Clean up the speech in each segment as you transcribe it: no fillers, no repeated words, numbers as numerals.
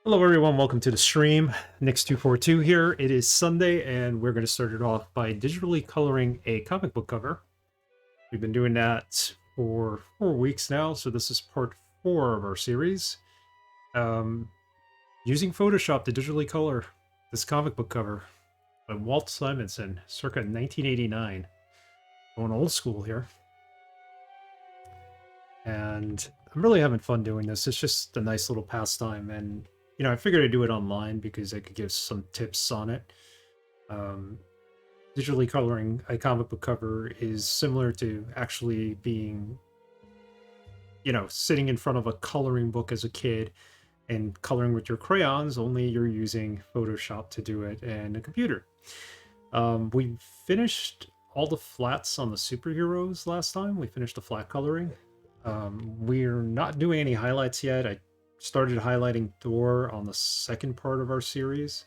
Hello everyone, welcome to the stream. Nix242 here. It is Sunday and we're going to start it off by digitally coloring a comic book cover. We've been doing that for 4 weeks now, so this is part 4 of our series. Using Photoshop to digitally color this comic book cover by Walt Simonson, circa 1989. Going old school here. And I'm really having fun doing this. It's just a nice little pastime, and I figured I'd do it online because I could give some tips on it. Digitally coloring a comic book cover is similar to actually being, sitting in front of a coloring book as a kid and coloring with your crayons, only you're using Photoshop to do it and a computer. We finished all the flats on the superheroes last time. We finished the flat coloring. We're not doing any highlights yet. I started highlighting Thor on the second part of our series,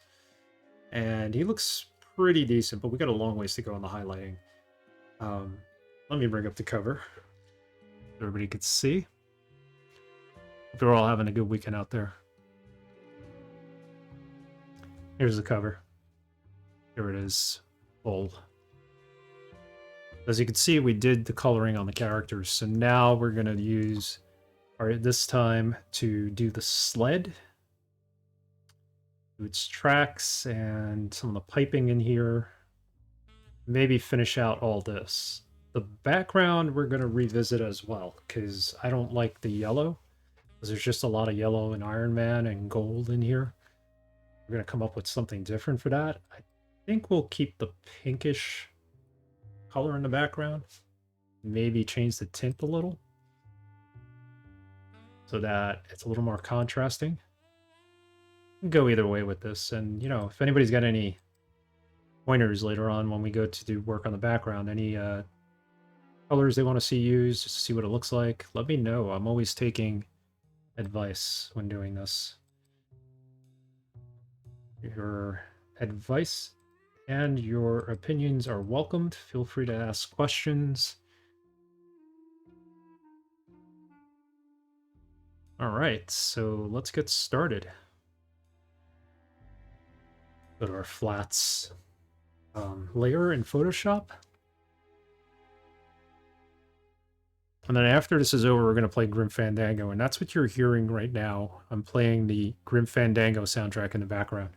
and he looks pretty decent, but we got a long ways to go on the highlighting. Let me bring up the cover so everybody can see. Hope you're all having a good weekend out there. Here's the cover. Here it is, full. As you can see, we did the coloring on the characters, so now we're going to use this time to do the sled, do its tracks and some of the piping in here, maybe finish out all this. The background we're going to revisit as well, because I don't like the yellow, because there's just a lot of yellow in Iron Man and gold in here. We're going to come up with something different for that. I think we'll keep the pinkish color in the background, maybe change the tint a little, so that it's a little more contrasting. Go either way with this, and if anybody's got any pointers later on when we go to do work on the background, any colors they want to see used, just to see what it looks like, let me know. I'm always taking advice when doing this. Your advice and your opinions are welcomed. Feel free to ask questions. All right, so let's get started. Go to our flats layer in Photoshop. And then after this is over, we're going to play Grim Fandango, and that's what you're hearing right now. I'm playing the Grim Fandango soundtrack in the background.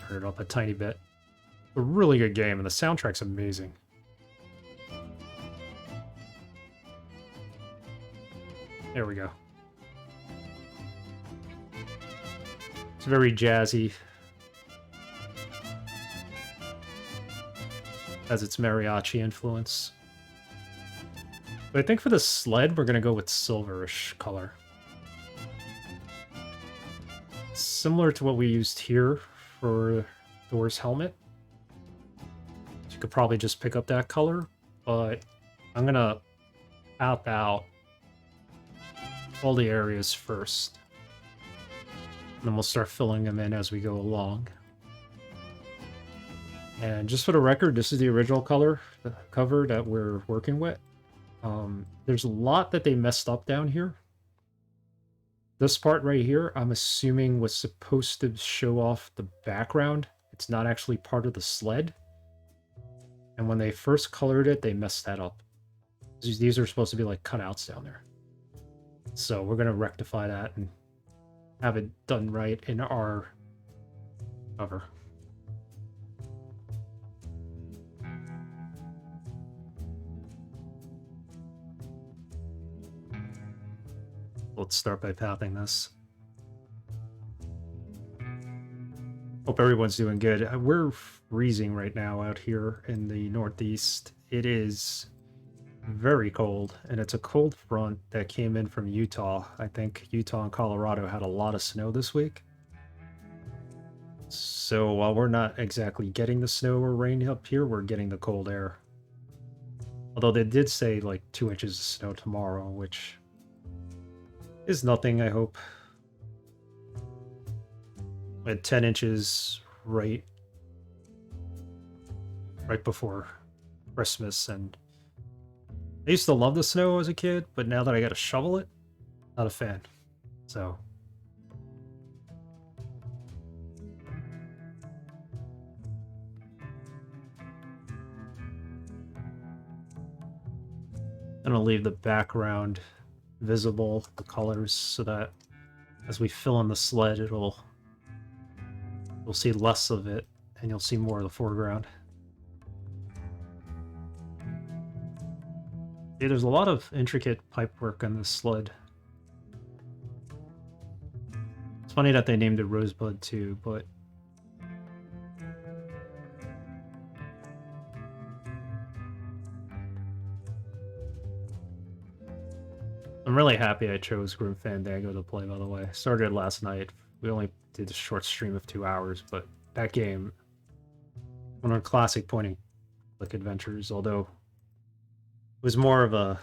Turn it up a tiny bit. A really good game, and the soundtrack's amazing. There we go. It's very jazzy. Has its mariachi influence. But I think for the sled, we're going to go with silverish color. Similar to what we used here for Thor's helmet. So you could probably just pick up that color, but I'm going to pop out all the areas first. And then we'll start filling them in as we go along. And just for the record, this is the original cover that we're working with. There's a lot that they messed up down here. This part right here, I'm assuming was supposed to show off the background. It's not actually part of the sled. And when they first colored it, they messed that up. These are supposed to be like cutouts down there. So we're going to rectify that and have it done right in our cover. Let's start by pathing this. Hope everyone's doing good. We're freezing right now out here in the Northeast. It is very cold, and it's a cold front that came in from Utah. I think Utah and Colorado had a lot of snow this week. So while we're not exactly getting the snow or rain up here, we're getting the cold air. Although they did say like 2 inches of snow tomorrow, which is nothing, I hope. We had 10 inches right before Christmas, and I used to love the snow as a kid, but now that I gotta shovel it, not a fan. So I'm gonna leave the background visible, the colors, so that as we fill in the sled, you'll see less of it and you'll see more of the foreground. Yeah, there's a lot of intricate pipe work on this sled. It's funny that they named it Rosebud too, but I'm really happy I chose Grim Fandango to play, by the way. Started last night. We only did a short stream of 2 hours, but that game, one of the classic point-and-click adventures, although it was more of a,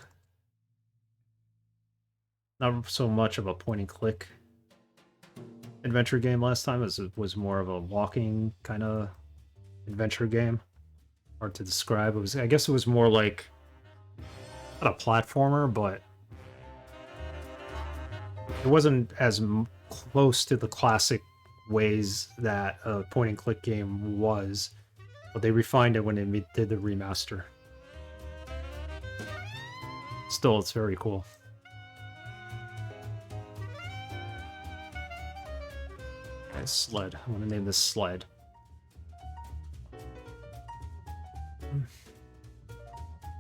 not so much of a point-and-click adventure game last time, as it was more of a walking kind of adventure game. Hard to describe. It was, I guess it was more like, not a platformer, but it wasn't as close to the classic ways that a point-and-click game was, but they refined it when they did the remaster. Still, it's very cool. Okay, sled. I want to name this sled.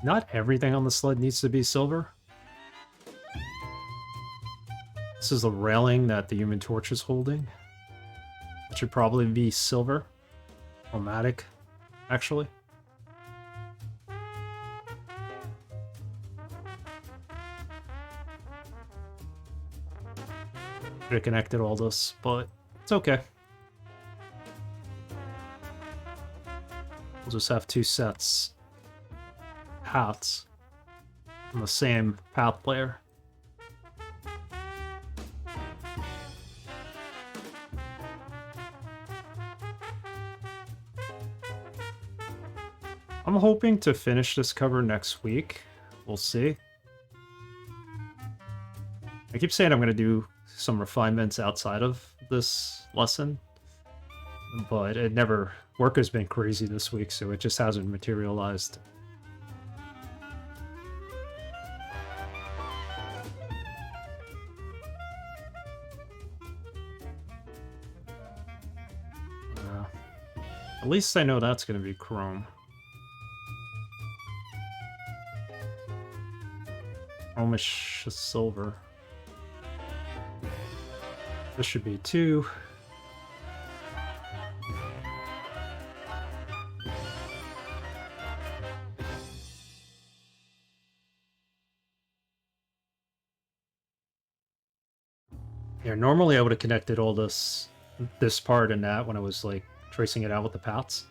Not everything on the sled needs to be silver. This is the railing that the Human Torch is holding. It should probably be silver. Chromatic, actually. Could have connected all this, but it's okay. We'll just have 2 sets paths on the same path layer. I'm hoping to finish this cover next week. We'll see. I keep saying I'm going to do some refinements outside of this lesson, but it never... Work has been crazy this week, so it just hasn't materialized. At least I know that's going to be chrome. Chromish silver. This should be 2. Yeah, normally I would have connected all this part and that when I was like tracing it out with the paths,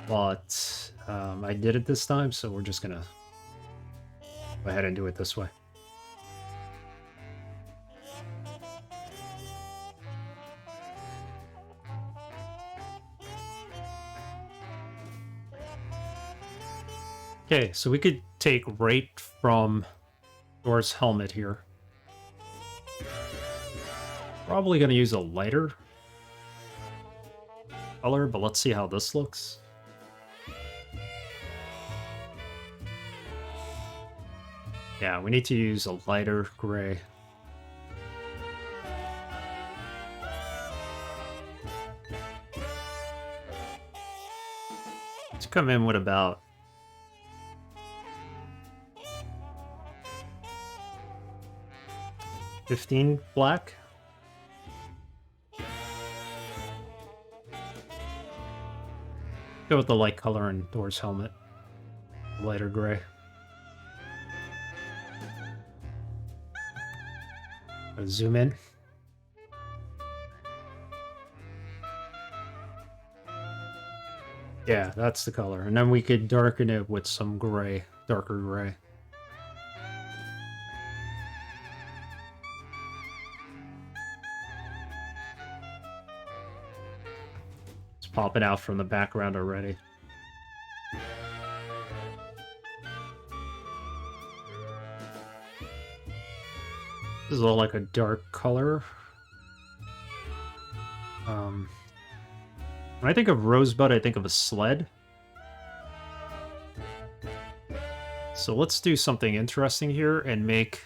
but I did it this time, so we're just gonna go ahead and do it this way. Okay, so we could take right from Thor's helmet here. Probably going to use a lighter color, but let's see how this looks. Yeah, we need to use a lighter gray. Let's come in with about 15 black. Go with the light color in Thor's helmet. Lighter gray. Zoom in. Yeah, that's the color. And then we could darken it with some gray, darker gray. It's popping out from the background already. This is all like a dark color. When I think of Rosebud, I think of a sled. So let's do something interesting here and make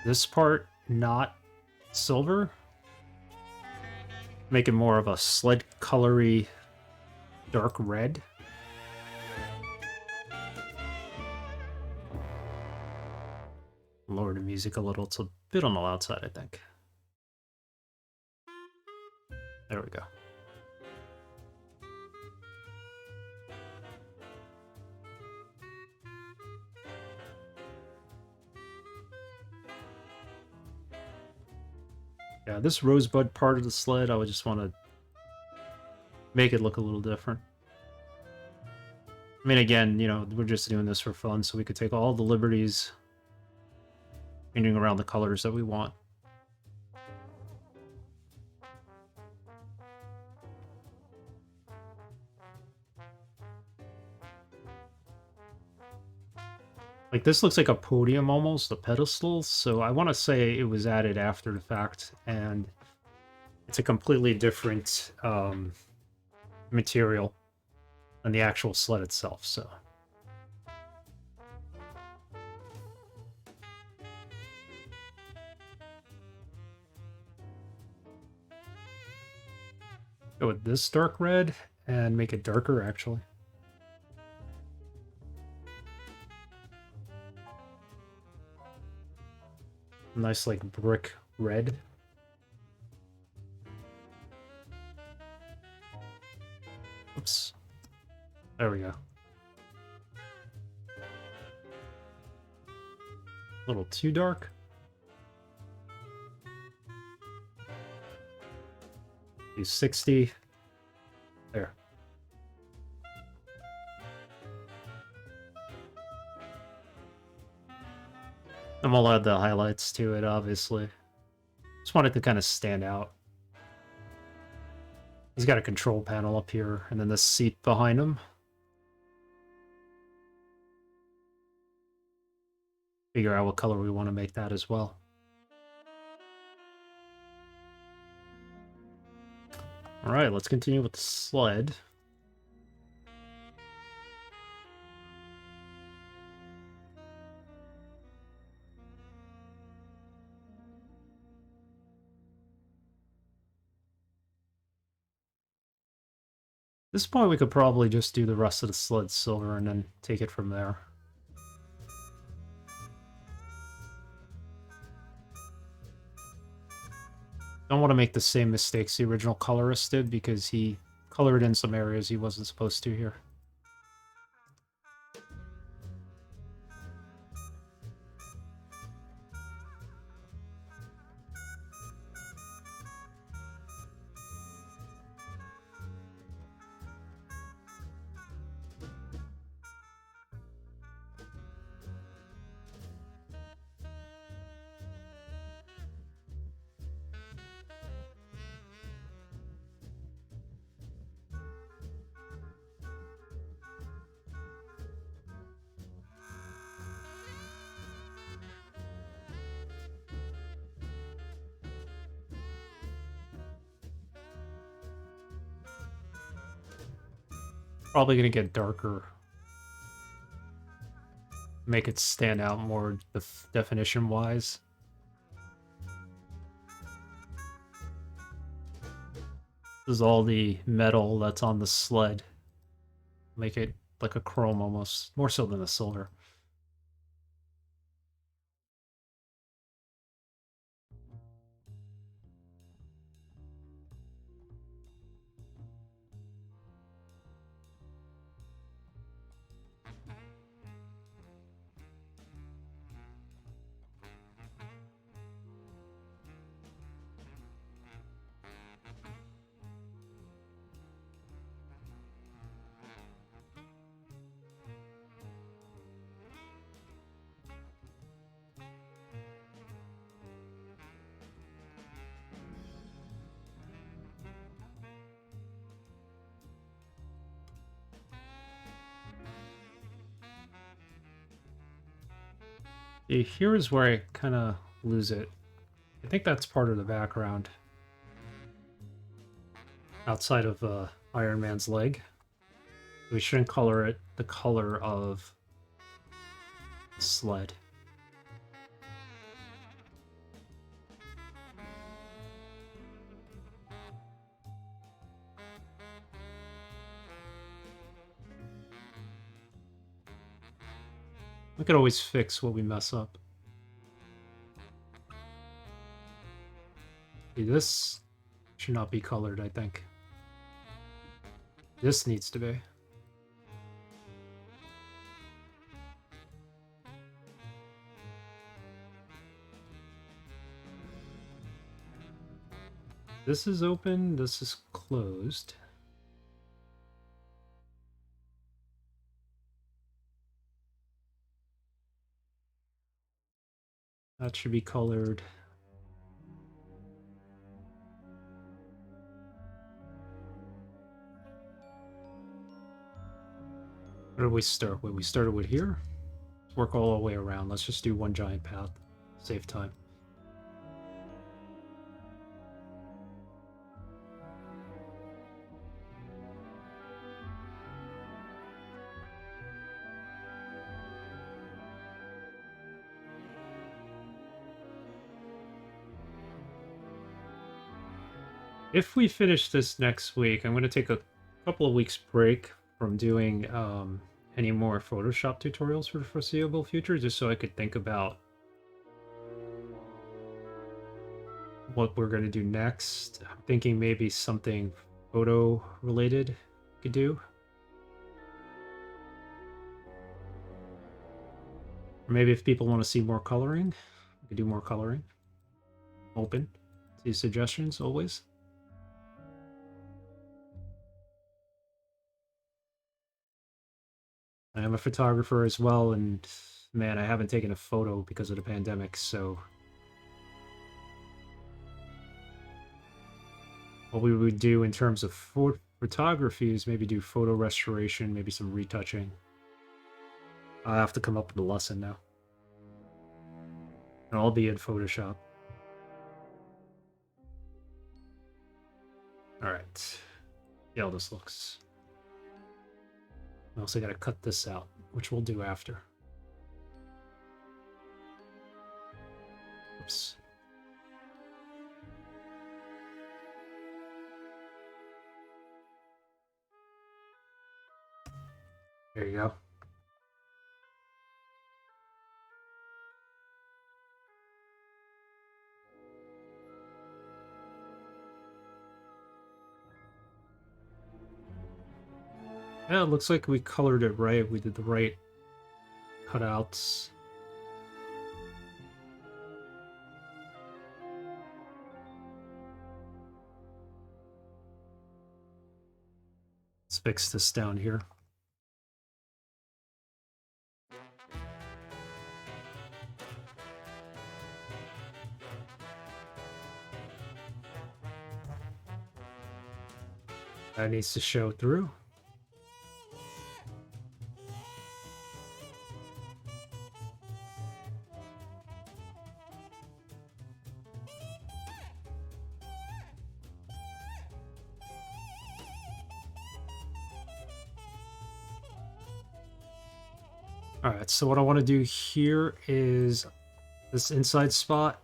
this part not silver. Make it more of a sled colory dark red. Lower the music a little. It's a bit on the loud side, I think. There we go. Yeah, this rosebud part of the sled, I would just want to make it look a little different. I mean, again, you know, we're just doing this for fun, so we could take all the liberties changing around the colors that we want. Like, this looks like a podium almost, a pedestal, so I want to say it was added after the fact, and it's a completely different material than the actual sled itself, so... Go with this dark red and make it darker, actually. Nice, like, brick red. Oops. There we go. A little too dark. Do 60. There. And we'll add the highlights to it, obviously. Just want it to kind of stand out. He's got a control panel up here, and then the seat behind him. Figure out what color we want to make that as well. Alright, let's continue with the sled. At this point, we could probably just do the rest of the sled silver and then take it from there. Don't want to make the same mistakes the original colorist did, because he colored in some areas he wasn't supposed to here. Probably gonna get darker. Make it stand out more definition-wise. This is all the metal that's on the sled. Make it like a chrome almost, more so than a silver. Here is where I kind of lose it. I think that's part of the background. Outside of Iron Man's leg. We shouldn't color it the color of the sled. We could always fix what we mess up. See, this should not be colored, I think. This needs to be. This is open, this is closed. That should be colored. Where did we start with? We started with here. Let's work all the way around. Let's just do one giant path. Save time. If we finish this next week, I'm going to take a couple of weeks break from doing any more Photoshop tutorials for the foreseeable future, just so I could think about what we're going to do next. I'm thinking maybe something photo related could do. Or maybe if people want to see more coloring, we could do more coloring. Open to suggestions always. I am a photographer as well, and man, I haven't taken a photo because of the pandemic, so what we would do in terms of photography is maybe do photo restoration, maybe some retouching. I have to come up with a lesson now. And I'll be in Photoshop. Alright. See how this looks. I also gotta cut this out, which we'll do after. Oops. There you go. Yeah, it looks like we colored it right. We did the right cutouts. Let's fix this down here. That needs to show through. Alright, so what I want to do here is this inside spot.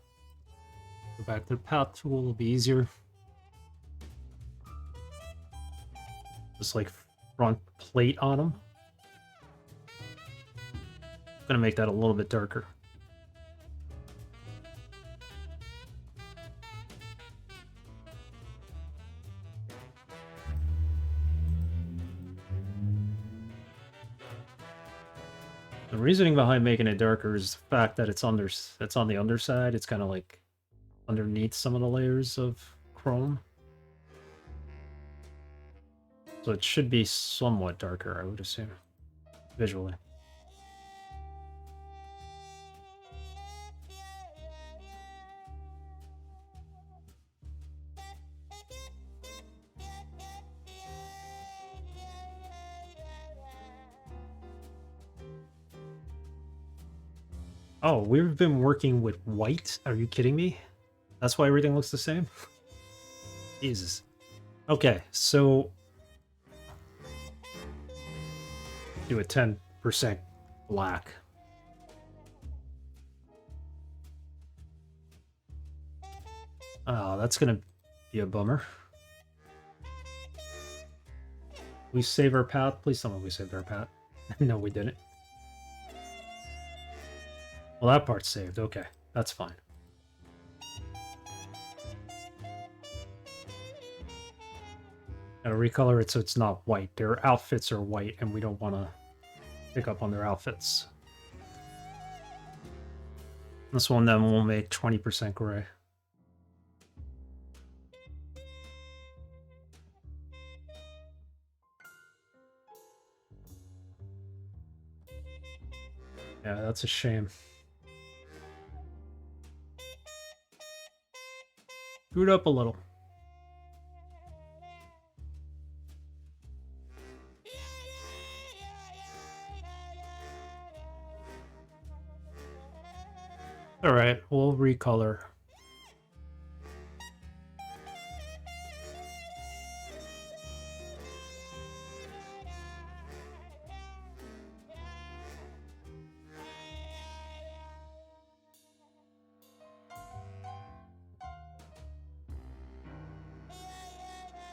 Go back to the path tool, it'll be easier. Just like front plate on them. I'm gonna make that a little bit darker. The reasoning behind making it darker is the fact that it's on the underside. It's kind of like underneath some of the layers of chrome. So it should be somewhat darker, I would assume, visually. Oh, we've been working with white? Are you kidding me? That's why everything looks the same? Jesus. Okay, so... do a 10% black. Oh, that's gonna be a bummer. We save our path? Please tell me we saved our path. No, we didn't. Well, that part's saved. Okay, that's fine. Gotta recolor it so it's not white. Their outfits are white, and we don't want to pick up on their outfits. This one then will make 20% gray. Yeah, that's a shame. Scoot up a little. All right, we'll recolor.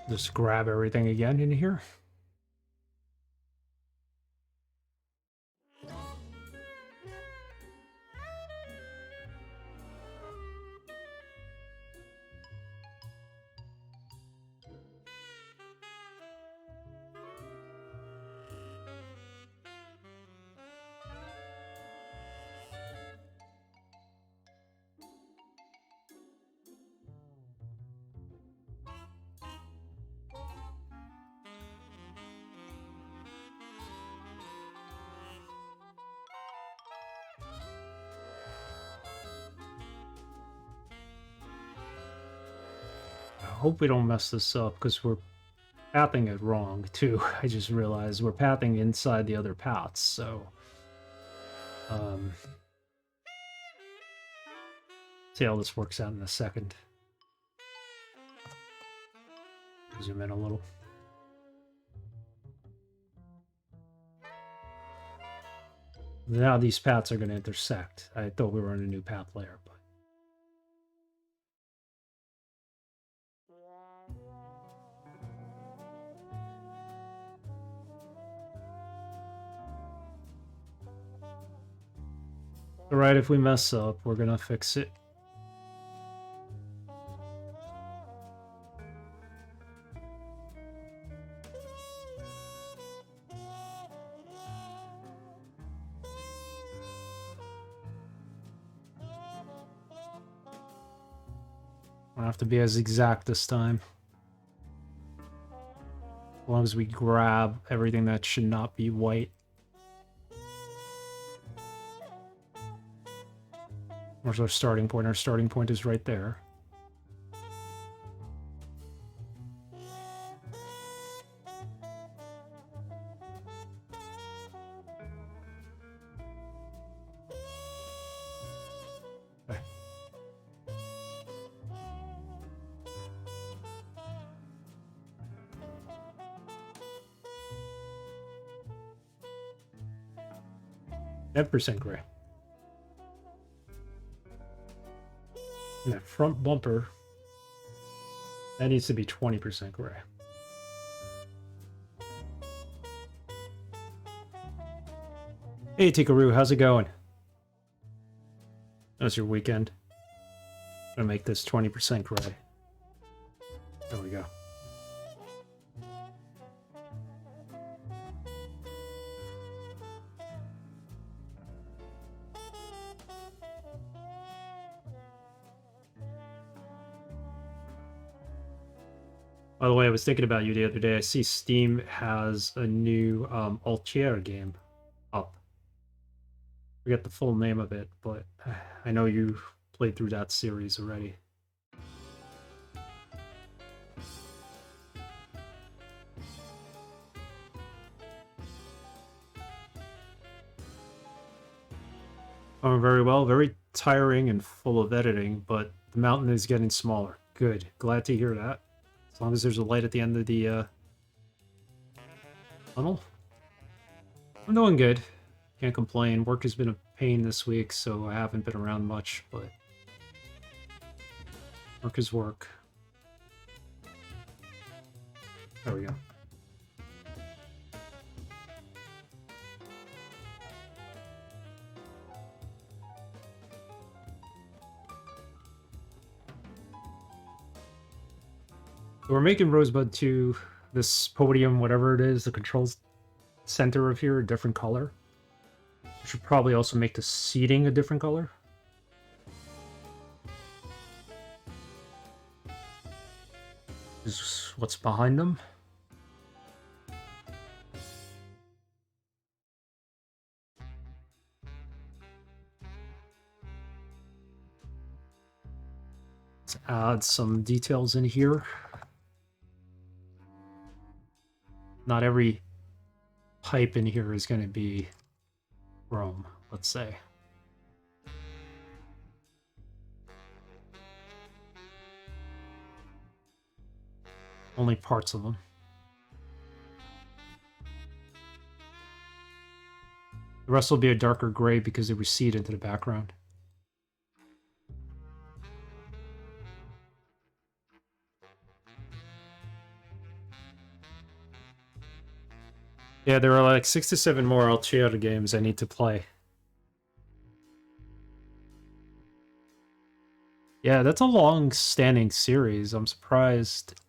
Just grab everything again in here. I hope we don't mess this up because we're pathing it wrong too. I just realized we're pathing inside the other paths, so see how this works out in a second. Zoom in a little. Now these paths are going to intersect. I thought we were on a new path layer, but all right, if we mess up, we're gonna fix it. Don't have to be as exact this time. As long as we grab everything that should not be white. Where's our starting point? Our starting point is right there. Okay. 10% gray. And that front bumper, that needs to be 20% gray. Hey Tikaru, how's it going? How's your weekend? I'm gonna make this 20% gray. There we go. By the way, I was thinking about you the other day. I see Steam has a new Altier game up. Forget the full name of it, but I know you played through that series already. Going very well. Very tiring and full of editing, but the mountain is getting smaller. Good. Glad to hear that. As long as there's a light at the end of the tunnel. I'm doing good. Can't complain. Work has been a pain this week, so I haven't been around much, but work is work. There we go. So we're making Rosebud 2, this podium, whatever it is, the controls center of here, a different color. We should probably also make the seating a different color. This is what's behind them. Let's add some details in here. Not every pipe in here is going to be chrome, let's say. Only parts of them. The rest will be a darker gray because they recede into the background. Yeah, there are like 6 to 7 more Untitled games I need to play. Yeah, that's a long-standing series. I'm surprised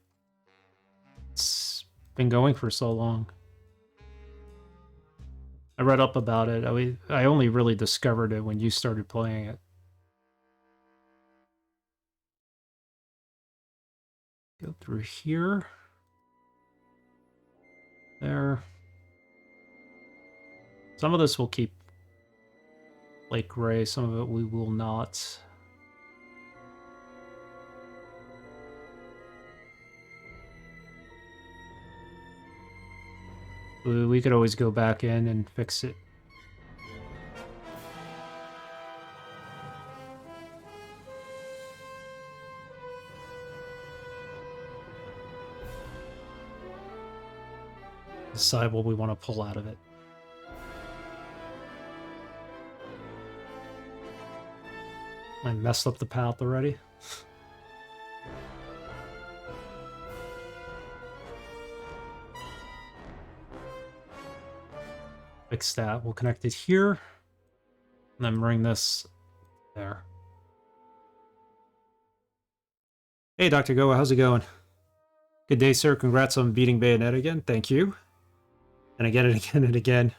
it's been going for so long. I read up about it. I only really discovered it when you started playing it. Go through here. There. Some of this will keep light gray, some of it we will not. We could always go back in and fix it. Decide what we want to pull out of it. I messed up the path already. Fix that. We'll connect it here. And then bring this there. Hey, Dr. Goa, how's it going? Good day, sir. Congrats on beating Bayonet again. Thank you. And again and again and again.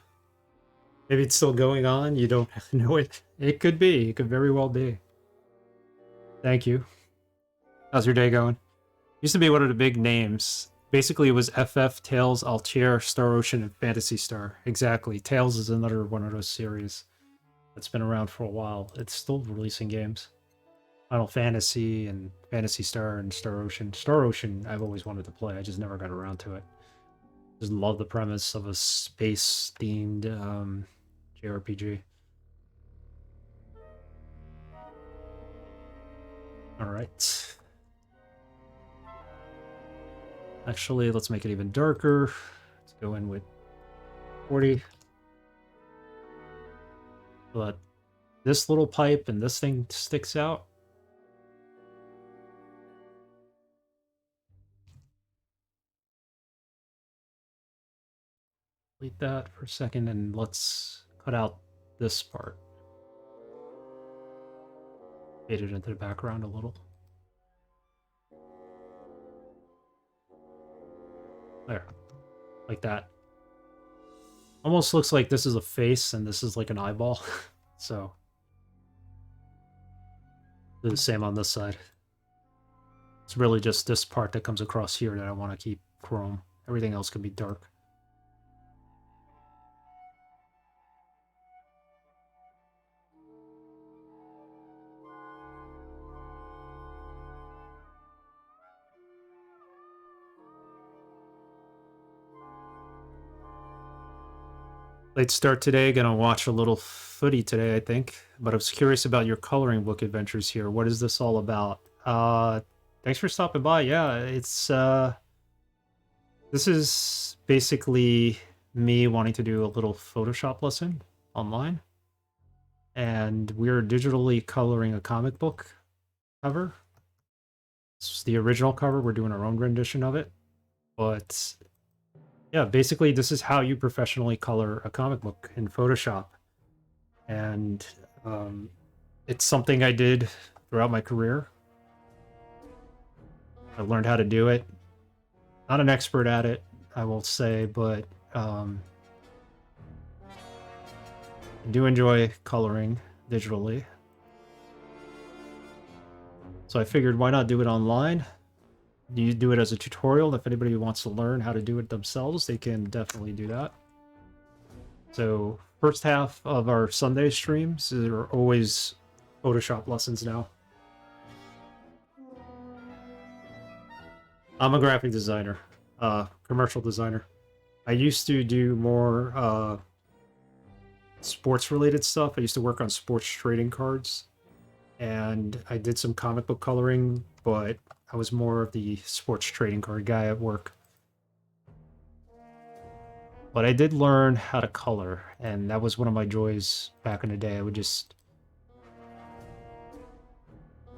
Maybe it's still going on. You don't know it. It could be. It could very well be. Thank you. How's your day going? Used to be one of the big names. Basically, it was FF, Tales, Altair, Star Ocean, and Phantasy Star. Exactly. Tales is another one of those series that's been around for a while. It's still releasing games. Final Fantasy and Phantasy Star and Star Ocean. Star Ocean, I've always wanted to play. I just never got around to it. Just love the premise of a space-themed JRPG. Alright. Actually, let's make it even darker. Let's go in with 40. But this little pipe and this thing sticks out. Delete that for a second and let's cut out this part. Fade it into the background a little. There. Like that. Almost looks like this is a face and this is like an eyeball. So do the same on this side. It's really just this part that comes across here that I want to keep chrome. Everything else can be dark. Late start today, gonna watch a little footy today, I think, but I was curious about your coloring book adventures here. What is this all about? Thanks for stopping by. Yeah, this is basically me wanting to do a little Photoshop lesson online, and we're digitally coloring a comic book cover. It's the original cover. We're doing our own rendition of it, but yeah, basically this is how you professionally color a comic book in Photoshop. And it's something I did throughout my career. I learned how to do it. Not an expert at it, I will say, but I do enjoy coloring digitally. So I figured, why not do it online? You do it as a tutorial. If anybody wants to learn how to do it themselves, they can definitely do that. So first half of our Sunday streams are always Photoshop lessons now. I'm a graphic designer, commercial designer. I used to do more sports related stuff. I used to work on sports trading cards, and I did some comic book coloring, but I was more of the sports trading card guy at work. But I did learn how to color, and that was one of my joys back in the day. I would just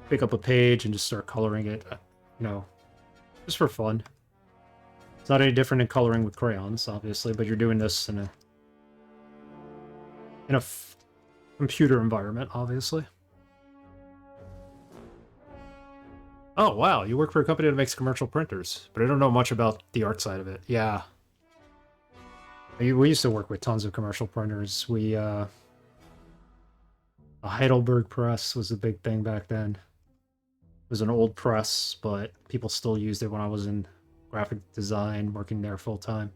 pick up a page and just start coloring it, just for fun. It's not any different than coloring with crayons, obviously, but you're doing this in a computer environment, obviously. Oh, wow, you work for a company that makes commercial printers, but I don't know much about the art side of it. Yeah. We used to work with tons of commercial printers. A Heidelberg press was a big thing back then. It was an old press, but people still used it when I was in graphic design, working there full time.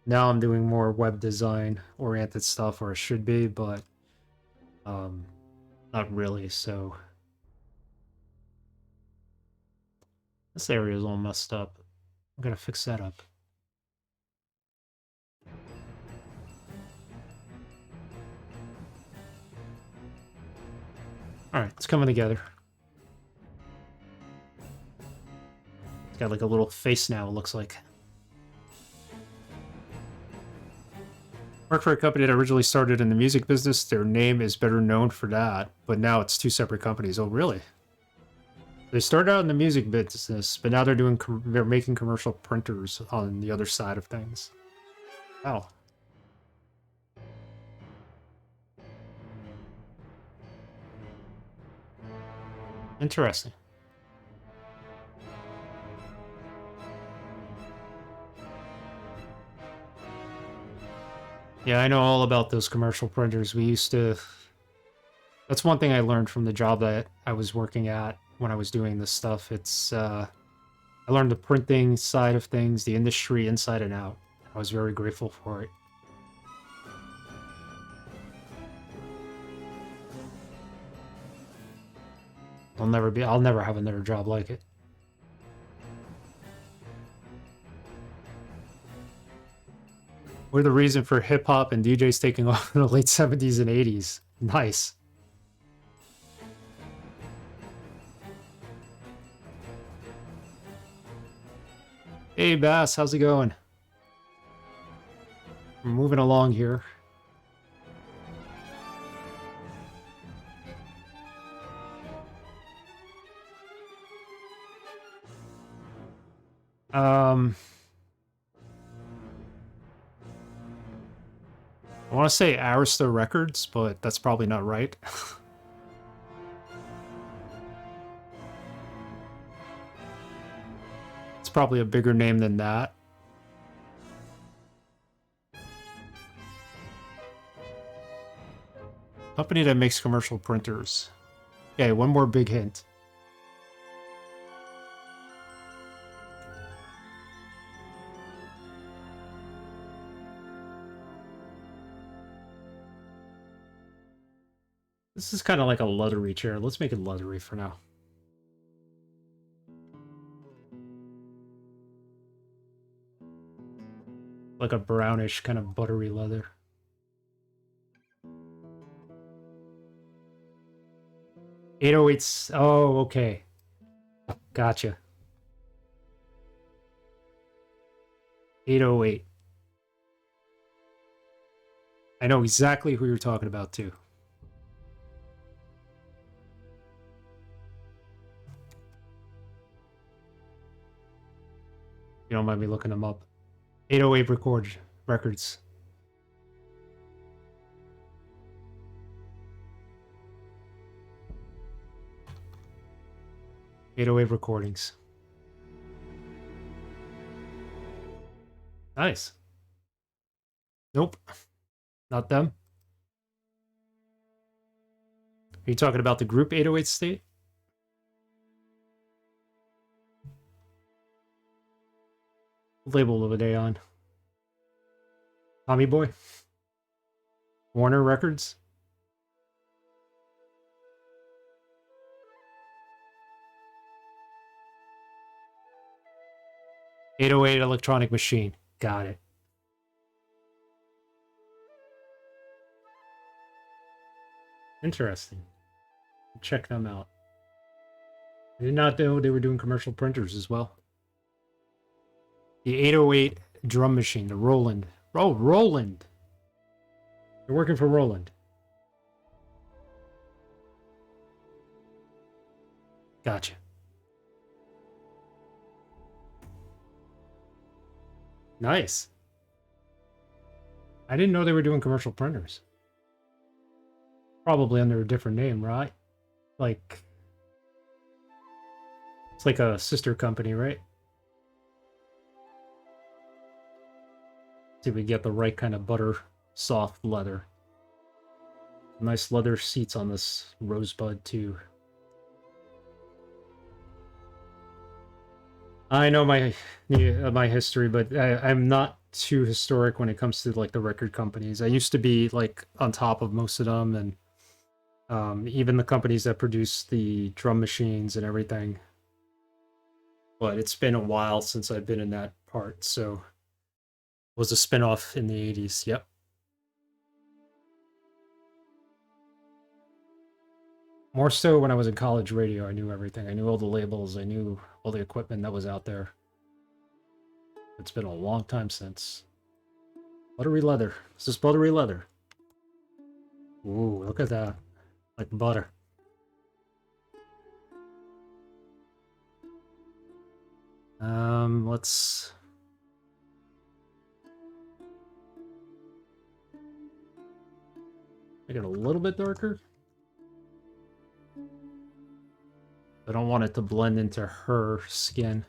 Now I'm doing more web design oriented stuff, or it should be, but not really. So this area is all messed up. I'm gonna fix that up. All right, it's coming together. It's got like a little face now, it looks like. Work for a company that originally started in the music business. Their name is better known for that, but now it's two separate companies. Oh, really? They started out in the music business, but now they're making commercial printers on the other side of things. Wow. Interesting. Yeah, I know all about those commercial printers. We used to... That's one thing I learned from the job that I was working at when I was doing this stuff. I learned the printing side of things, the industry inside and out. I was very grateful for it. I'll never have another job like it. We're the reason for hip hop and DJs taking off in the late 70s and 80s. Nice. Hey Bass, how's it going? We're moving along here. I want to say Arista Records, but that's probably not right. It's probably a bigger name than that. Company that makes commercial printers. Okay, one more big hint. This is kind of like a leathery chair. Let's make it leathery for now. Like a brownish kind of buttery leather. 808s. Oh, okay. Gotcha. 808. I know exactly who you're talking about, too. You don't mind me looking them up. 808 records. .808 recordings. Nice. Nope. Not them. Are you talking about the group 808 State? What label were they on? Tommy Boy? Warner Records? .808 Electronic Machine. Got it. Interesting. Check them out. I did not know they were doing commercial printers as well. The 808 drum machine, the Roland. Oh, Roland. You're working for Roland. Gotcha. Nice. I didn't know they were doing commercial printers. Probably under a different name, right? Like, it's like a sister company, right? See if we get the right kind of butter soft leather. Nice leather seats on this Rosebud too. I know my history, but I'm not too historic when it comes to like the record companies. I used to be like on top of most of them, and even the companies that produce the drum machines and everything. But it's been a while since I've been in that part, so it was a spinoff in the 80s. Yep. More so when I was in college radio, I knew everything. I knew all the labels, I knew all the equipment that was out there. It's been a long time since. Buttery leather. Is this buttery leather? Ooh, look at that. Like butter. Let's... make it a little bit darker. I don't want it to blend into her skin.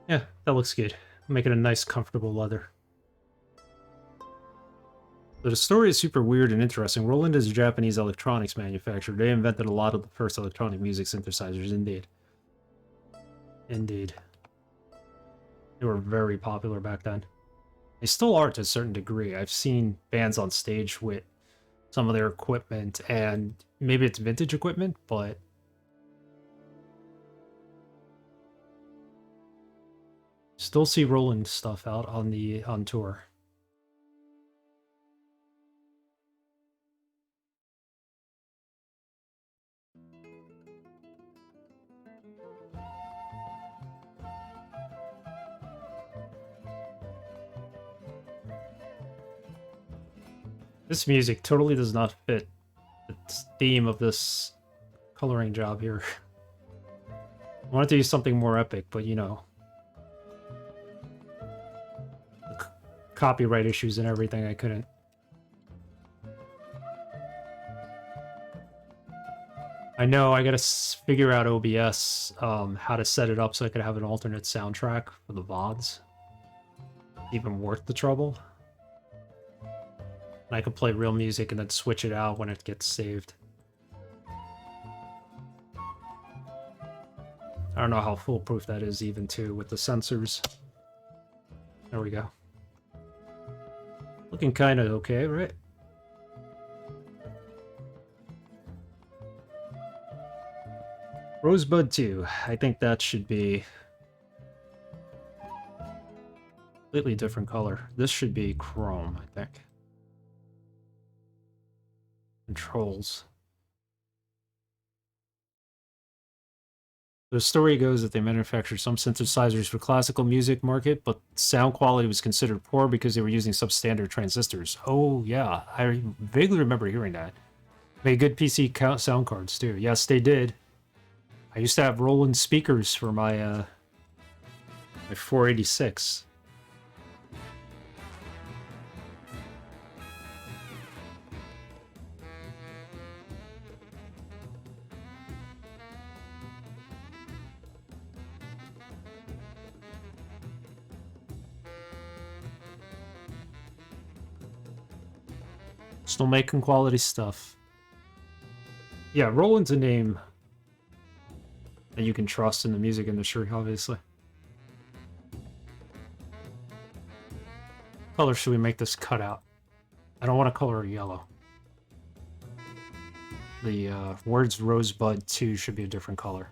Yeah, that looks good. Make it a nice, comfortable leather. So the story is super weird and interesting. Roland is a Japanese electronics manufacturer. They invented a lot of the first electronic music synthesizers, indeed. Indeed. They were very popular back then. They still are to a certain degree. I've seen bands on stage with some of their equipment, and maybe it's vintage equipment, but still see Roland stuff out on tour. This music totally does not fit the theme of this coloring job here. I wanted to use something more epic, but you know, copyright issues and everything, I couldn't. I know, I gotta figure out OBS, how to set it up so I could have an alternate soundtrack for the VODs. Even worth the trouble. And I could play real music and then switch it out when it gets saved. I don't know how foolproof that is even too with the sensors. There we go. Looking kind of okay, right? Rosebud 2. I think that should be completely different color. This should be chrome, I think. Controls. The story goes that they manufactured some synthesizers for classical music market, but sound quality was considered poor because they were using substandard transistors. Oh yeah, I vaguely remember hearing that. Made good PC sound cards too. Yes, they did. I used to have Roland speakers for my 486. Still making quality stuff. Yeah, Roland's a name that you can trust in the music industry, obviously. Color should we make this cutout? I don't want to color it yellow. The words Rosebud 2 should be a different color.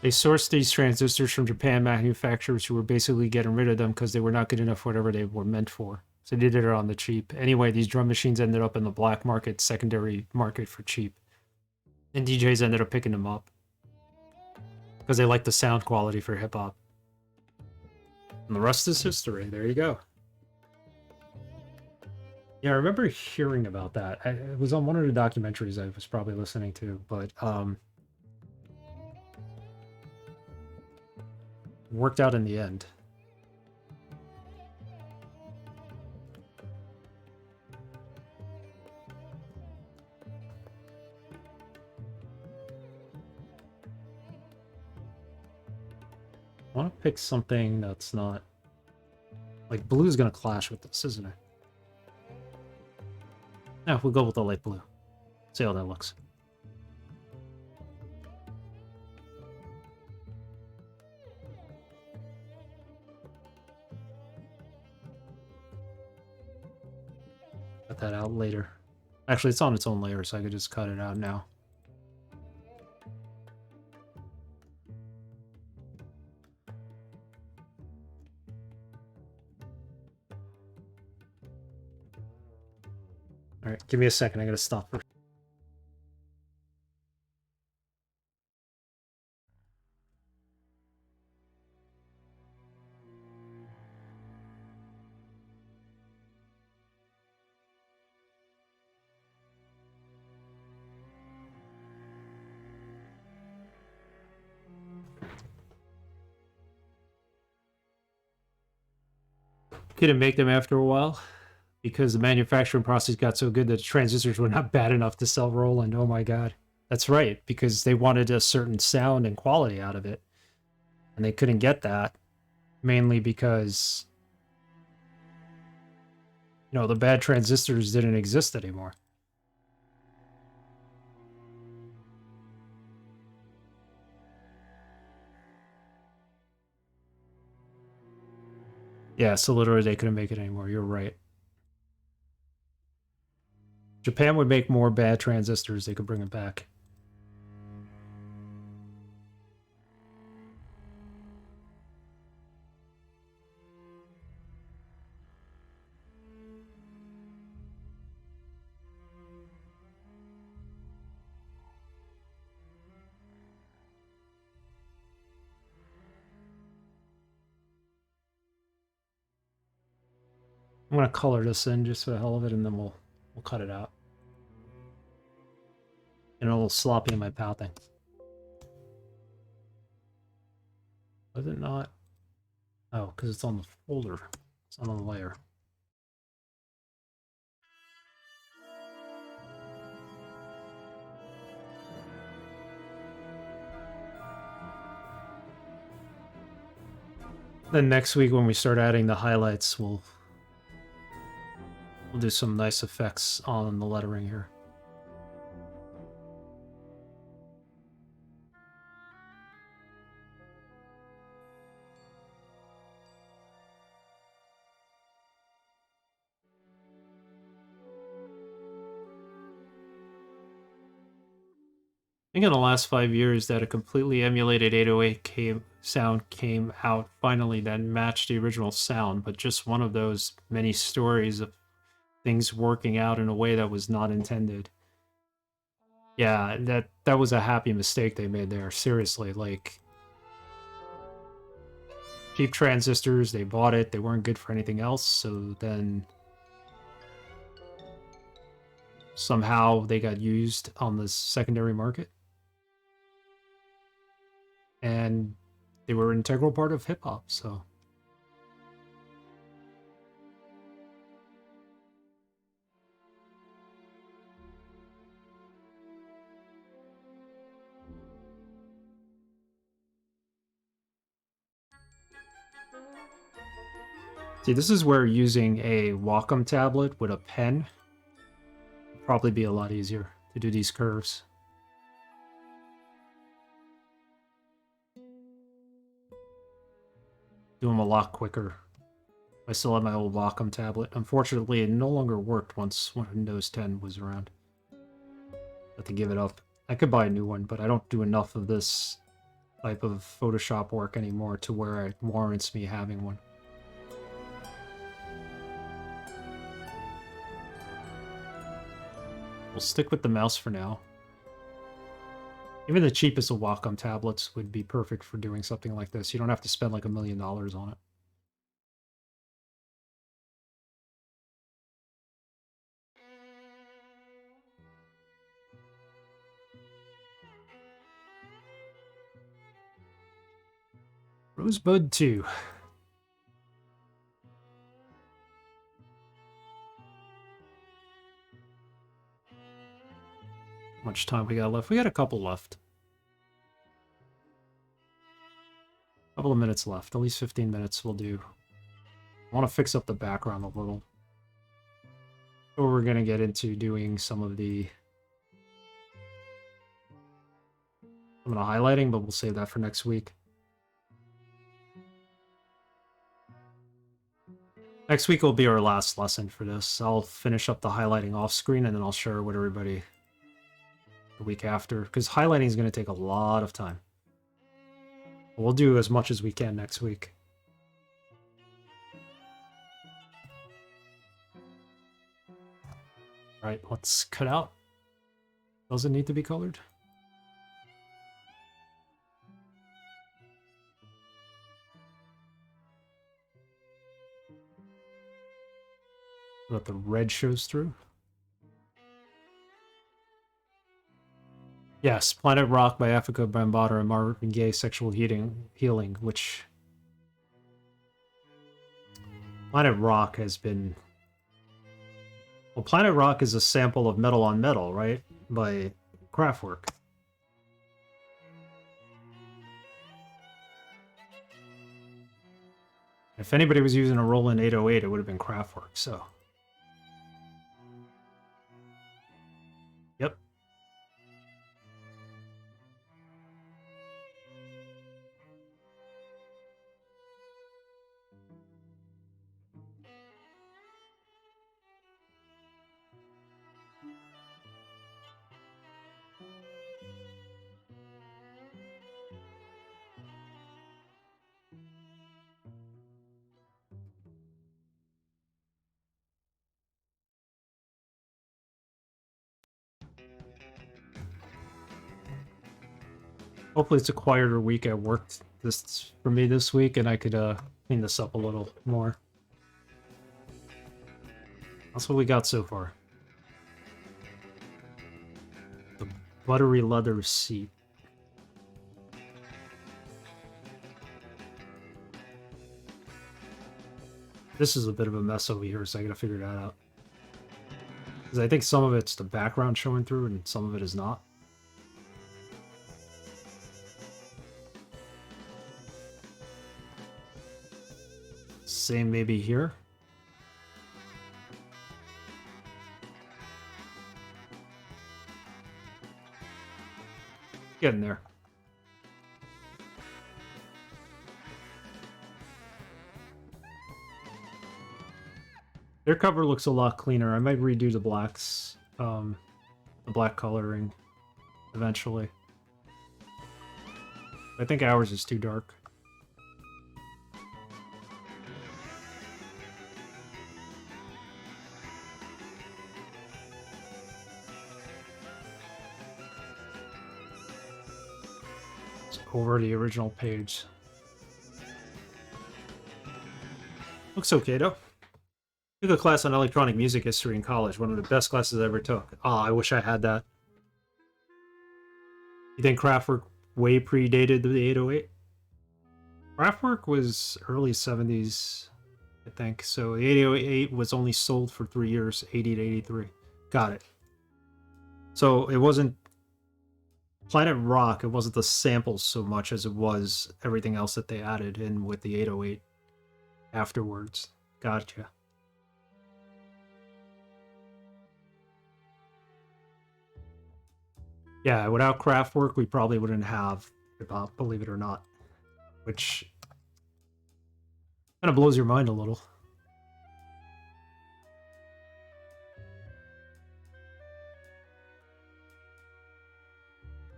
They sourced these transistors from Japan manufacturers who were basically getting rid of them because they were not good enough for whatever they were meant for. So they did it on the cheap. Anyway, these drum machines ended up in the black market, secondary market for cheap. And DJs ended up picking them up because they liked the sound quality for hip hop. And the rest is history. There you go. Yeah, I remember hearing about that. It was on one of the documentaries I was probably listening to, but worked out in the end. I want to pick something that's not... Like, blue's going to clash with this, isn't it? No, we'll go with the light blue. See how that looks. Cut that out later. Actually, it's on its own layer, so I could just cut it out now. Alright, give me a second. I gotta stop for... Couldn't make them after a while because the manufacturing process got so good that the transistors were not bad enough to sell Roland. Oh my god. That's right, because they wanted a certain sound and quality out of it. And they couldn't get that, mainly because, you know, the bad transistors didn't exist anymore. Yeah, so literally they couldn't make it anymore. You're right. Japan would make more bad transistors. They could bring it back. I'm gonna color this in just for the hell of it, and then we'll cut it out. And a little sloppy in my pathing. Was it not? Oh, because it's on the folder. It's not on the layer. Then next week when we start adding the highlights, we'll do some nice effects on the lettering here. I think in the last 5 years that a completely emulated 808 sound came out finally that matched the original sound, but just one of those many stories of things working out in a way that was not intended. Yeah, that was a happy mistake they made there. Seriously, like cheap transistors, they bought it, they weren't good for anything else, so then somehow they got used on the secondary market. And they were an integral part of hip hop, so see, this is where using a Wacom tablet with a pen would probably be a lot easier to do these curves. Do them a lot quicker. I still have my old Wacom tablet. Unfortunately, it no longer worked once Windows 10 was around. Had to give it up. I could buy a new one, but I don't do enough of this type of Photoshop work anymore to where it warrants me having one. We'll stick with the mouse for now. Even the cheapest of Wacom tablets would be perfect for doing something like this. You don't have to spend like $1 million on it. Rosebud 2. How much time we got left? We got a couple left. Couple of minutes left. At least 15 minutes will do. I want to fix up the background a little. So we're going to get into doing some of the highlighting, but we'll save that for next week. Next week will be our last lesson for this. I'll finish up the highlighting off screen and then I'll share it with everybody the week after, because highlighting is going to take a lot of time. We'll do as much as we can next week. All right, let's cut out. Does it need to be colored? So that the red shows through. Yes, Planet Rock by Africa Bambaataa and Marvin Gaye, Sexual Healing, which Planet Rock has been... Well, Planet Rock is a sample of Metal on Metal, right? By Kraftwerk. If anybody was using a Roland 808, it would have been Kraftwerk, so... Yep. Hopefully it's a quieter week at work for me this week, and I could clean this up a little more. That's what we got so far. The buttery leather seat. This is a bit of a mess over here, so I gotta figure that out. Because I think some of it's the background showing through, and some of it is not. Same maybe here. Getting there. Their cover looks a lot cleaner. I might redo the blacks, the black coloring eventually. I think ours is too dark. It's over the original page. Looks okay though. Took a class on electronic music history in college. One of the best classes I ever took. Oh, I wish I had that. You think Kraftwerk way predated the 808? Kraftwerk was early 70s, I think. So the 808 was only sold for 3 years, 80 to 83. Got it. So it wasn't Planet Rock, it wasn't the samples so much as it was everything else that they added in with the 808 afterwards. Gotcha. Yeah, without Kraftwerk, we probably wouldn't have hip-hop, believe it or not. Which kind of blows your mind a little.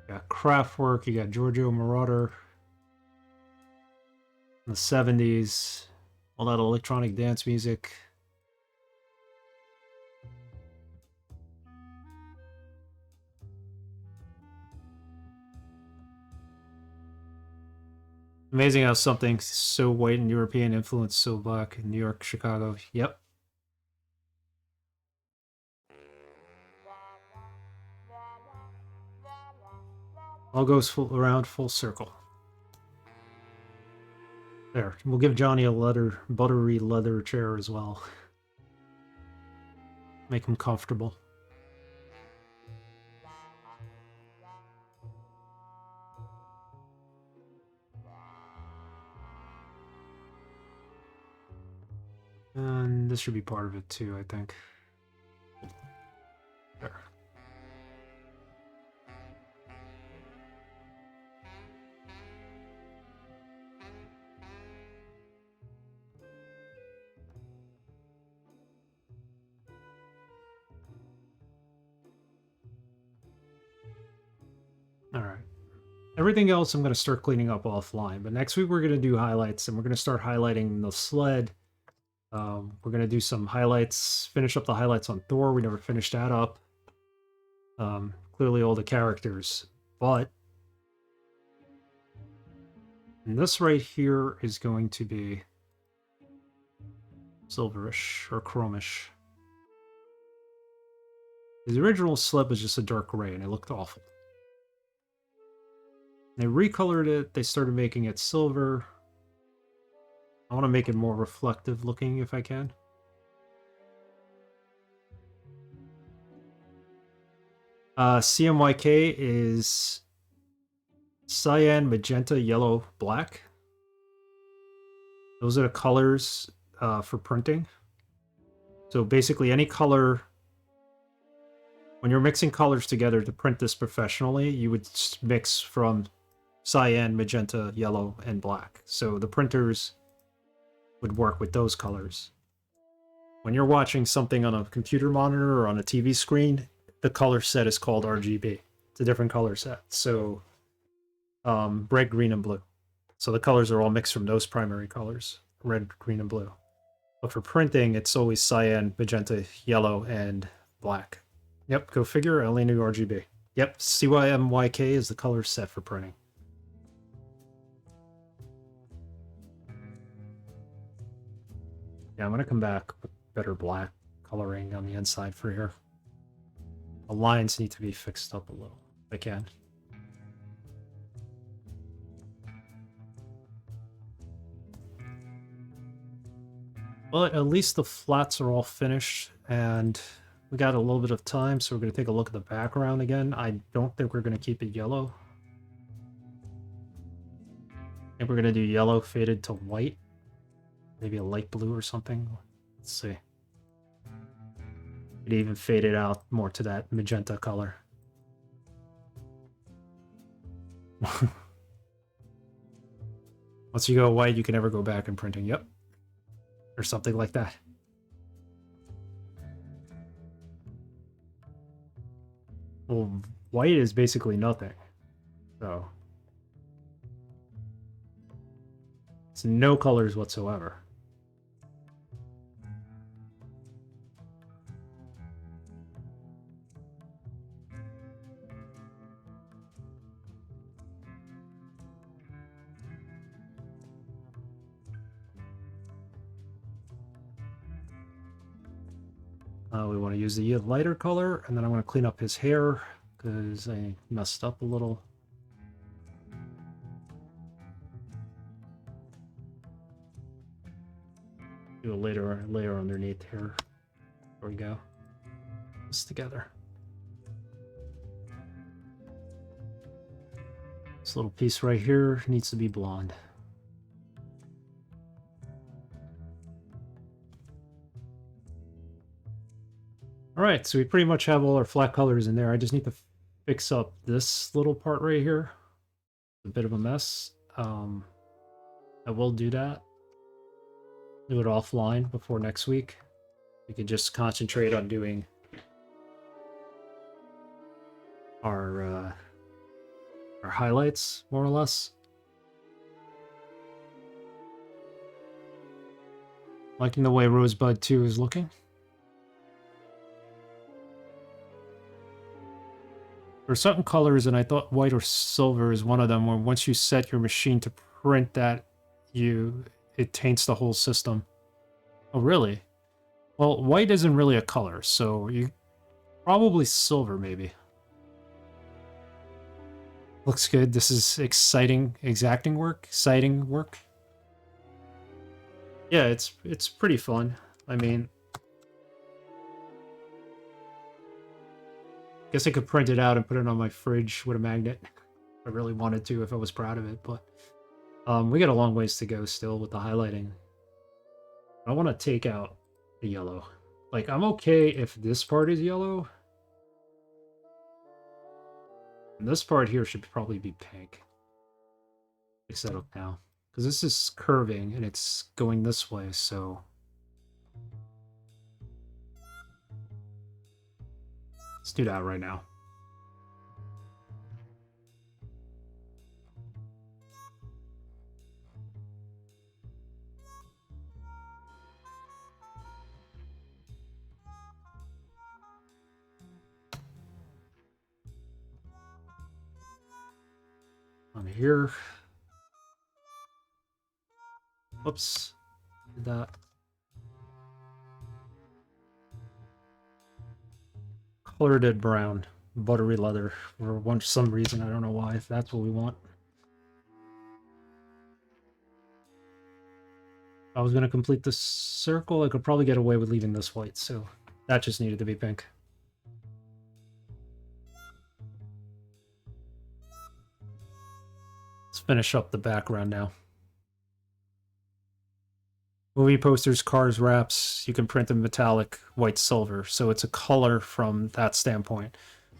You got Kraftwerk, you got Giorgio Moroder in the 70s, all that electronic dance music. Amazing how something so white and European influenced so black in New York, Chicago. Yep. All goes around full circle. There. We'll give Johnny a buttery leather chair as well. Make him comfortable. And this should be part of it too, I think. There. All right. Everything else I'm going to start cleaning up offline, but next week we're going to do highlights, and we're going to start highlighting the sled. We're going to do some highlights, finish up the highlights on Thor. We never finished that up. Clearly all the characters, but this right here is going to be silverish or chromish. The original sled was just a dark gray, and it looked awful. They recolored it, they started making it silver. I want to make it more reflective looking if I can. Cmyk is cyan, magenta, yellow, black. Those are the colors for printing. So basically any color, when you're mixing colors together to print this professionally, you would mix from cyan, magenta, yellow, and black. So the printers would work with those colors. When you're watching something on a computer monitor or on a TV screen, the color set is called RGB. It's a different color set. So red, green, and blue. So the colors are all mixed from those primary colors, red, green, and blue. But for printing, it's always cyan, magenta, yellow, and black. Yep, go figure, I only knew RGB. Yep, CMYK is the color set for printing. Yeah, I'm gonna come back with better black coloring on the inside for here. The lines need to be fixed up a little, if I can. But at least the flats are all finished, and we got a little bit of time, so we're going to take a look at the background again. I don't think we're going to keep it yellow. I think we're going to do yellow faded to white. Maybe a light blue or something. Let's see. It even faded out more to that magenta color. Once you go white, you can never go back in printing. Yep. Or something like that. Well, white is basically nothing. So it's no colors whatsoever. We want to use the lighter color, and then I want to clean up his hair because I messed up a little. Do a layer underneath here. There we go. This together. This little piece right here needs to be blonde. Alright, so we pretty much have all our flat colors in there. I just need to fix up this little part right here. A bit of a mess. I will do that. Do it offline before next week. We can just concentrate on doing our highlights, more or less. Liking the way Rosebud 2 is looking. There are certain colors, and I thought white or silver is one of them, where once you set your machine to print that, it taints the whole system. Oh, really? Well, white isn't really a color, so you probably silver, maybe. Looks good. This is exciting, exacting work, exciting work. Yeah, it's pretty fun. I mean, guess I could print it out and put it on my fridge with a magnet. I really wanted to if I was proud of it, but we got a long ways to go still with the highlighting. I want to take out the yellow. Like, I'm okay if this part is yellow. And this part here should probably be pink. Fix that up now. Because this is curving and it's going this way, so... Let's do that right now. On here. Whoops. Did that. Colored it brown. Buttery leather. For some reason, I don't know why, if that's what we want. If I was going to complete this circle, I could probably get away with leaving this white, so that just needed to be pink. Let's finish up the background now. Movie posters, cars, wraps, you can print them metallic, white, silver, so it's a color from that standpoint.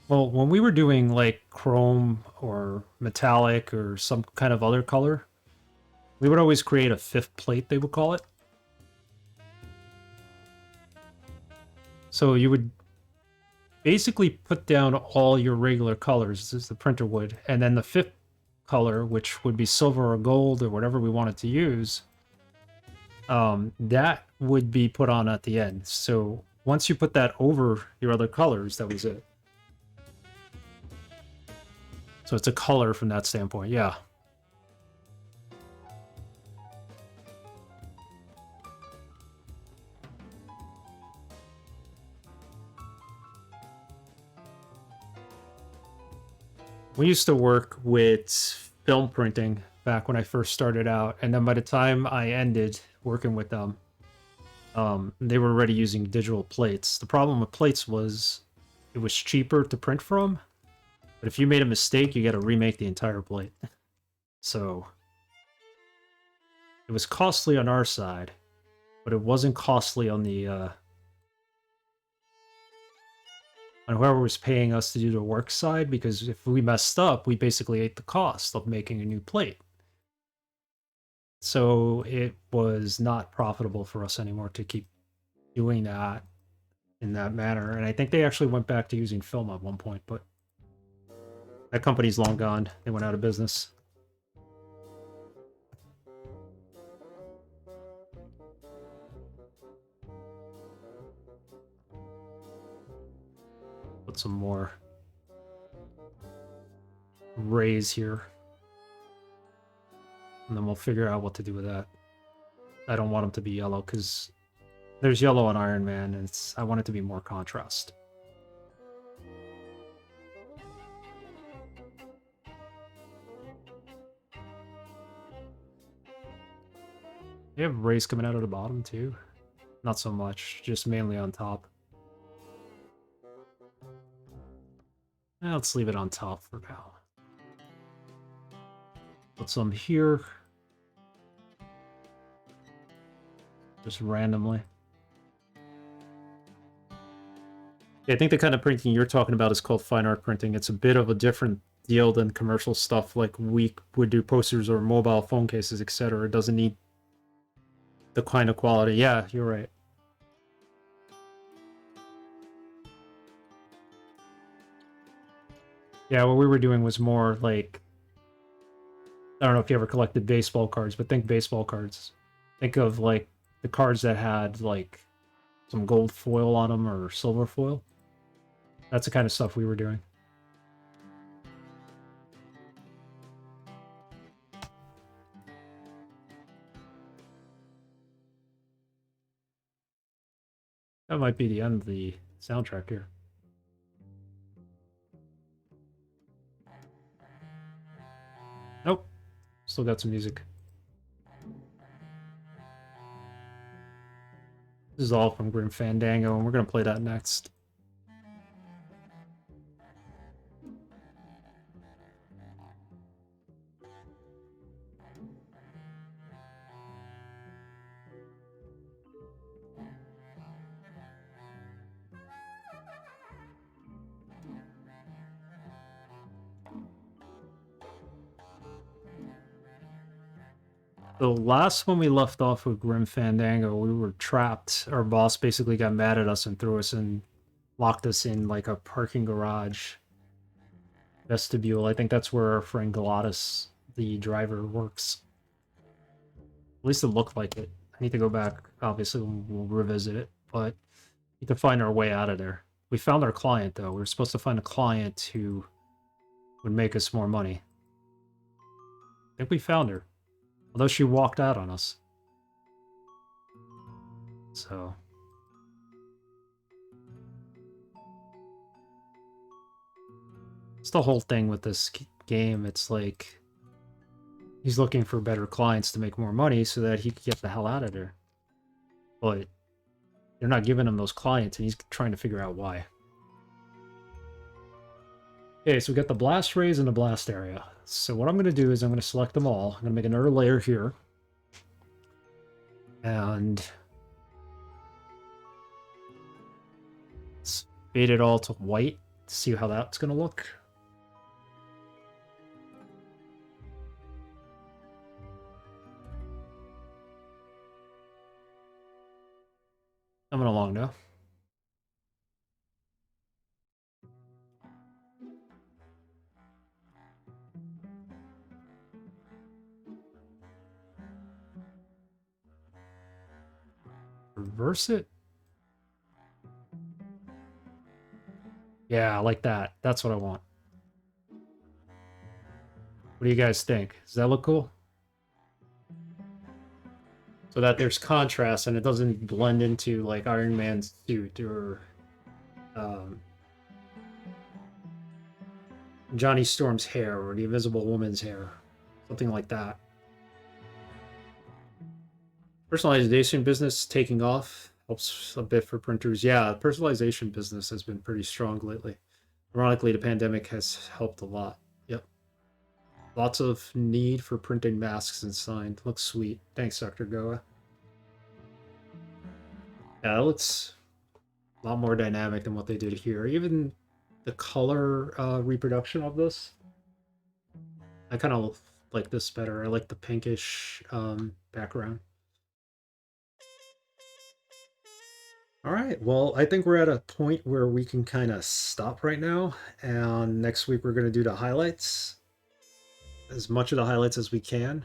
Well, when we were doing like chrome or metallic or some kind of other color, we would always create a fifth plate, they would call it. So you would basically put down all your regular colors, as the printer would, and then the fifth color, which would be silver or gold or whatever we wanted to use, that would be put on at the end. So once you put that over your other colors, that was it. So it's a color from that standpoint, yeah. We used to work with film printing back when I first started out, and then by the time I ended working with them, they were already using digital plates. The problem with plates was it was cheaper to print from, but if you made a mistake, you got to remake the entire plate. So it was costly on our side, but it wasn't costly on the on whoever was paying us to do the work side, because if we messed up, we basically ate the cost of making a new plate. So it was not profitable for us anymore to keep doing that in that manner. And I think they actually went back to using film at one point, but that company's long gone. They went out of business. Put some more rays here. And then we'll figure out what to do with that. I don't want them to be yellow because there's yellow on Iron Man, and I want it to be more contrast. They have rays coming out of the bottom too. Not so much, just mainly on top. Let's leave it on top for now. Put some here. Just randomly. Yeah, I think the kind of printing you're talking about is called fine art printing. It's a bit of a different deal than commercial stuff like we would do posters or mobile phone cases, etc. It doesn't need the kind of quality. Yeah, you're right. Yeah, what we were doing was more like, I don't know if you ever collected baseball cards, but think baseball cards. Think of like the cards that had like some gold foil on them or silver foil. That's the kind of stuff we were doing. That might be the end of the soundtrack here. Nope. Still got some music. This is all from Grim Fandango, and we're going to play that next. The last one we left off with Grim Fandango, we were trapped. Our boss basically got mad at us and threw us in, locked us in like a parking garage vestibule. I think that's where our friend Gladys, the driver, works. At least it looked like it. I need to go back. Obviously, we'll revisit it, but we need to find our way out of there. We found our client, though. We were supposed to find a client who would make us more money. I think we found her. Although she walked out on us. So. It's the whole thing with this game. It's like he's looking for better clients to make more money so that he could get the hell out of there. But they're not giving him those clients, and he's trying to figure out why. Okay, so we got the blast rays in the blast area. So what I'm going to do is I'm going to select them all. I'm going to make another layer here. And let's fade it all to white to see how that's going to look. Coming along now. Reverse it. Yeah, I like that. That's what I want. What do you guys think? Does that look cool? So that there's contrast and it doesn't blend into like Iron Man's suit or Johnny Storm's hair or the Invisible Woman's hair. Something like that. Personalization business taking off helps a bit for printers. Yeah, personalization business has been pretty strong lately. Ironically, the pandemic has helped a lot. Yep. Lots of need for printing masks and sign. Looks sweet. Thanks, Dr. Goa. Yeah, it looks a lot more dynamic than what they did here. Even the color reproduction of this, I kind of like this better. I like the pinkish background. All right, well, I think we're at a point where we can kind of stop right now. And next week we're going to do the highlights, as much of the highlights as we can.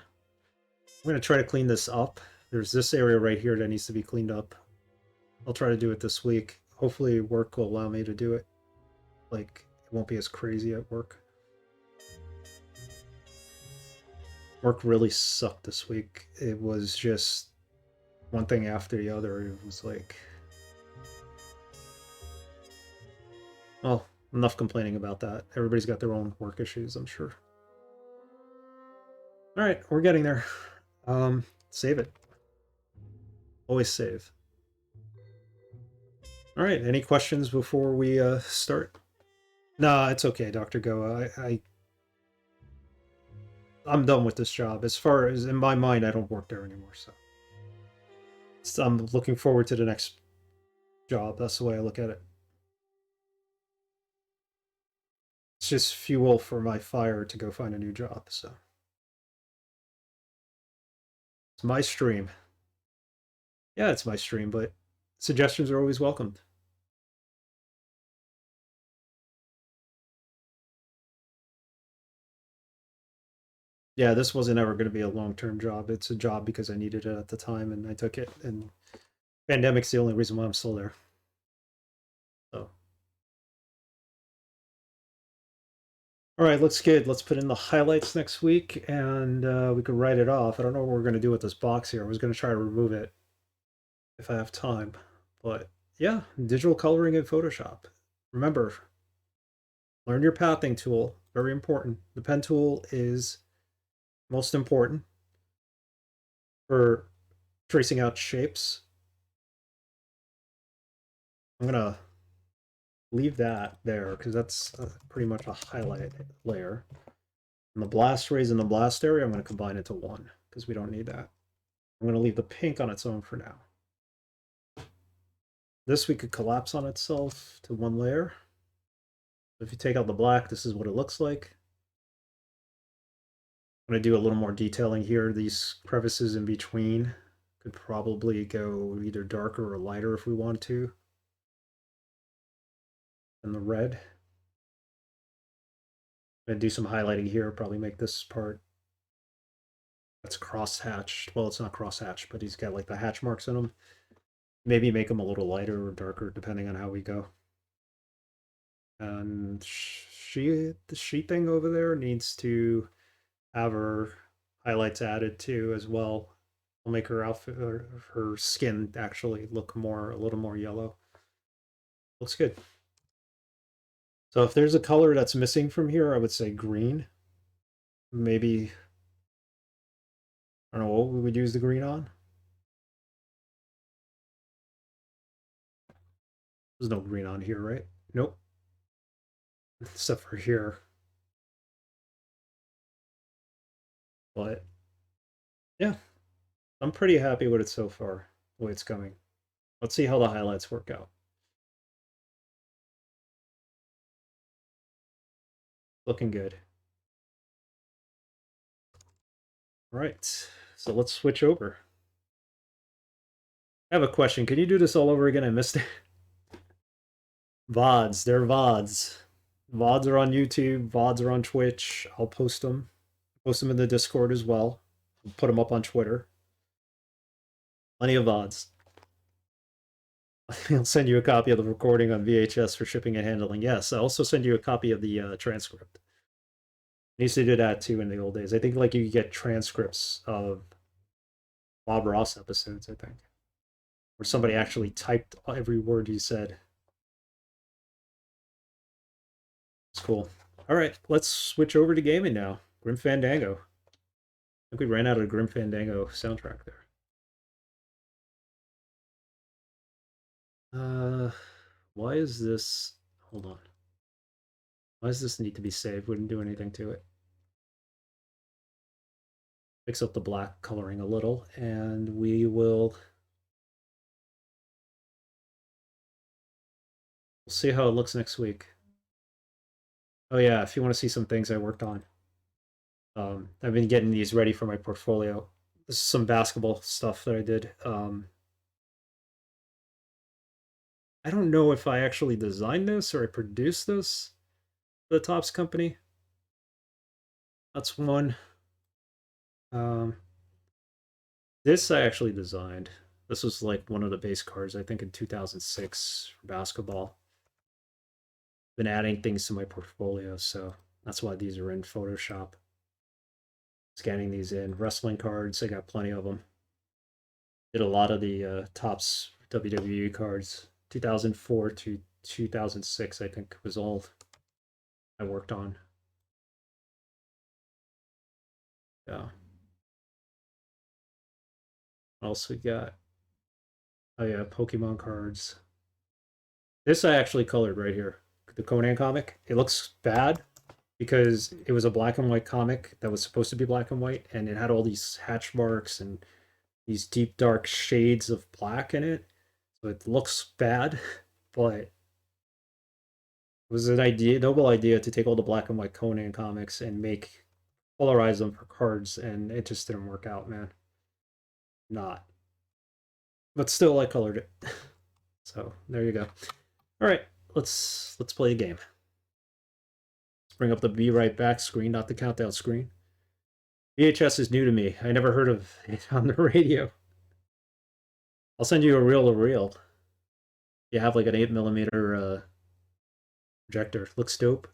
I'm going to try to clean this up. There's this area right here that needs to be cleaned up. I'll try to do it this week. Hopefully work will allow me to do it. Like, it won't be as crazy at work. Work really sucked this week. It was just one thing after the other. It was like, well, enough complaining about that. Everybody's got their own work issues, I'm sure. All right, we're getting there. Save it. Always save. All right, any questions before we start? Nah, it's okay, Dr. Goa. I'm done with this job. As far as in my mind, I don't work there anymore, so I'm looking forward to the next job. That's the way I look at it. It's just fuel for my fire to go find a new job, so it's my stream. Yeah, it's my stream, but suggestions are always welcomed. Yeah, this wasn't ever going to be a long-term job. It's a job because I needed it at the time, and I took it. And pandemic's the only reason why I'm still there. So, all right, looks good. Let's put in the highlights next week, and we could write it off. I don't know what we're going to do with this box here. I was going to try to remove it if I have time, but yeah, digital coloring in Photoshop. Remember, learn your pathing tool. Very important. The pen tool is most important for tracing out shapes. I'm gonna leave that there because that's pretty much a highlight layer. And the blast rays in the blast area, I'm going to combine into one because we don't need that. I'm going to leave the pink on its own for now. This we could collapse on itself to one layer. If you take out the black, this is what it looks like. I'm going to do a little more detailing here. These crevices in between could probably go either darker or lighter if we want to. And the red. I'm going to do some highlighting here, probably make this part that's cross-hatched. Well, it's not cross-hatched, but he's got like the hatch marks in them. Maybe make them a little lighter or darker, depending on how we go. And the she thing over there needs to have her highlights added to as well. Will make her outfit or her skin actually look a little more yellow. Looks good. So if there's a color that's missing from here, I would say green. Maybe, I don't know, what we would use the green on? There's no green on here, right? Nope. Except for here. But yeah, I'm pretty happy with it so far, the way it's going. Let's see how the highlights work out. Looking good. All right, so let's switch over. I have a question. Can you do this all over again? I missed it. VODs, they're VODs. VODs are on YouTube, VODs are on Twitch. I'll post them. Post them in the Discord as well. I'll put them up on Twitter. Plenty of VODs. I'll send you a copy of the recording on VHS for shipping and handling. Yes, I'll also send you a copy of the transcript. I used to do that too in the old days. I think like you could get transcripts of Bob Ross episodes, I think. Where somebody actually typed every word he said. It's cool. All right, let's switch over to gaming now. Grim Fandango. I think we ran out of Grim Fandango soundtrack there. Why is this? Hold on. Why does this need to be saved? Wouldn't do anything to it. Fix up the black coloring a little, and we will We'll see how it looks next week. Oh yeah, if you want to see some things I worked on. I've been getting these ready for my portfolio. This is some basketball stuff that I did. I don't know if I actually designed this or I produced this for the Topps company. That's one. Um, this I actually designed. This was like one of the base cards, I think in 2006 for basketball. Been adding things to my portfolio, so that's why these are in Photoshop. Scanning these in. Wrestling cards, I got plenty of them. Did a lot of the Topps WWE cards. 2004 to 2006, I think, was all I worked on. Yeah. What else we got? Oh yeah, Pokemon cards. This I actually colored right here. The Conan comic. It looks bad because it was a black and white comic that was supposed to be black and white, and it had all these hatch marks and these deep dark shades of black in it. So it looks bad, but it was an idea, noble idea to take all the black and white Conan comics and make polarize them for cards, and it just didn't work out, man. Not. But still I colored it. So there you go. All right, let's play a game. Let's bring up the be right back screen, not the countdown screen. VHS is new to me. I never heard of it on the radio. I'll send you a reel to reel. You have like an 8mm projector. Looks dope.